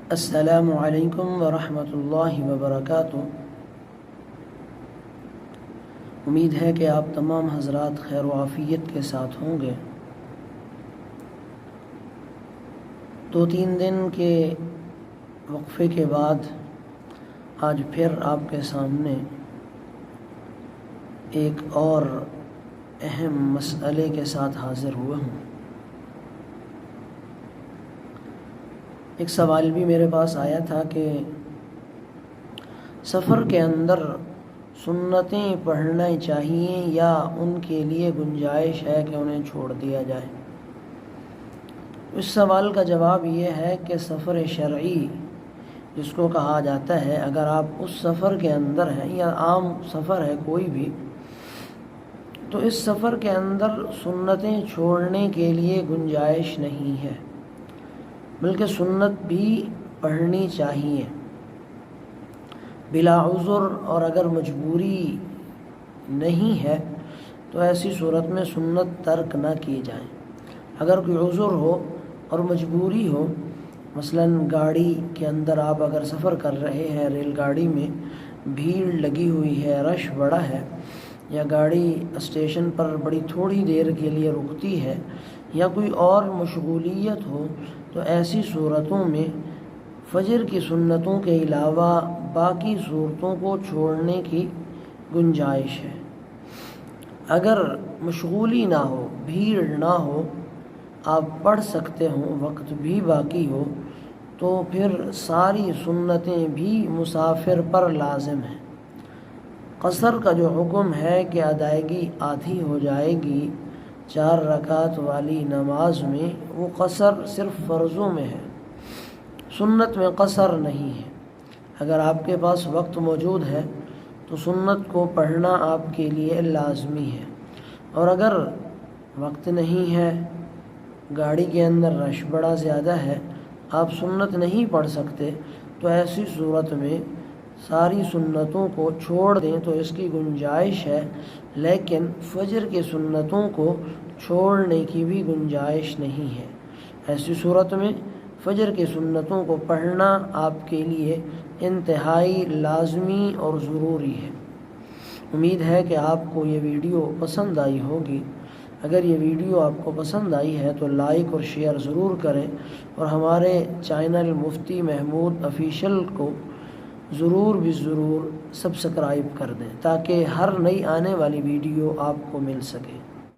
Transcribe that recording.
السلام علیکم ورحمۃ اللہ وبرکاتہ۔ امید ہے کہ آپ تمام حضرات خیر و عافیت کے ساتھ ہوں گے۔ 2-3 دن کے وقفے کے بعد آج پھر آپ کے سامنے ایک اور اہم مسئلے کے ساتھ حاضر ہوا ہوں۔ ایک سوال بھی میرے پاس آیا تھا کہ سفر کے اندر سنتیں پڑھنا چاہیے یا ان کے لیے گنجائش ہے کہ انہیں چھوڑ دیا جائے۔ اس سوال کا جواب یہ ہے کہ سفر شرعی جس کو کہا جاتا ہے، اگر آپ اس سفر کے اندر ہیں یا عام سفر ہے کوئی بھی، تو اس سفر کے اندر سنتیں چھوڑنے کے لیے گنجائش نہیں ہے، بلکہ سنت بھی پڑھنی چاہیے بلا عذر، اور اگر مجبوری نہیں ہے تو ایسی صورت میں سنت ترک نہ کی جائیں۔ اگر کوئی عذر ہو اور مجبوری ہو، مثلا گاڑی کے اندر آپ اگر سفر کر رہے ہیں، ریل گاڑی میں بھیڑ لگی ہوئی ہے، رش بڑا ہے، یا گاڑی اسٹیشن پر بڑی تھوڑی دیر کے لیے رکتی ہے، یا کوئی اور مشغولیت ہو، تو ایسی صورتوں میں فجر کی سنتوں کے علاوہ باقی صورتوں کو چھوڑنے کی گنجائش ہے۔ اگر مشغولی نہ ہو، بھیڑ نہ ہو، آپ پڑھ سکتے ہوں، وقت بھی باقی ہو، تو پھر ساری سنتیں بھی مسافر پر لازم ہیں۔ قصر کا جو حکم ہے کہ ادائیگی آدھی ہو جائے گی 4 رکعت والی نماز میں، وہ قصر صرف فرضوں میں ہے، سنت میں قصر نہیں ہے۔ اگر آپ کے پاس وقت موجود ہے تو سنت کو پڑھنا آپ کے لیے لازمی ہے، اور اگر وقت نہیں ہے، گاڑی کے اندر رش بڑا زیادہ ہے، آپ سنت نہیں پڑھ سکتے، تو ایسی صورت میں ساری سنتوں کو چھوڑ دیں تو اس کی گنجائش ہے، لیکن فجر کی سنتوں کو چھوڑنے کی بھی گنجائش نہیں ہے۔ ایسی صورت میں فجر کی سنتوں کو پڑھنا آپ کے لیے انتہائی لازمی اور ضروری ہے۔ امید ہے کہ آپ کو یہ ویڈیو پسند آئی ہوگی۔ اگر یہ ویڈیو آپ کو پسند آئی ہے تو لائک اور شیئر ضرور کریں، اور ہمارے چینل مفتی محمود آفیشیل کو ضرور سبسکرائب کر دیں، تاکہ ہر نئی آنے والی ویڈیو آپ کو مل سکے۔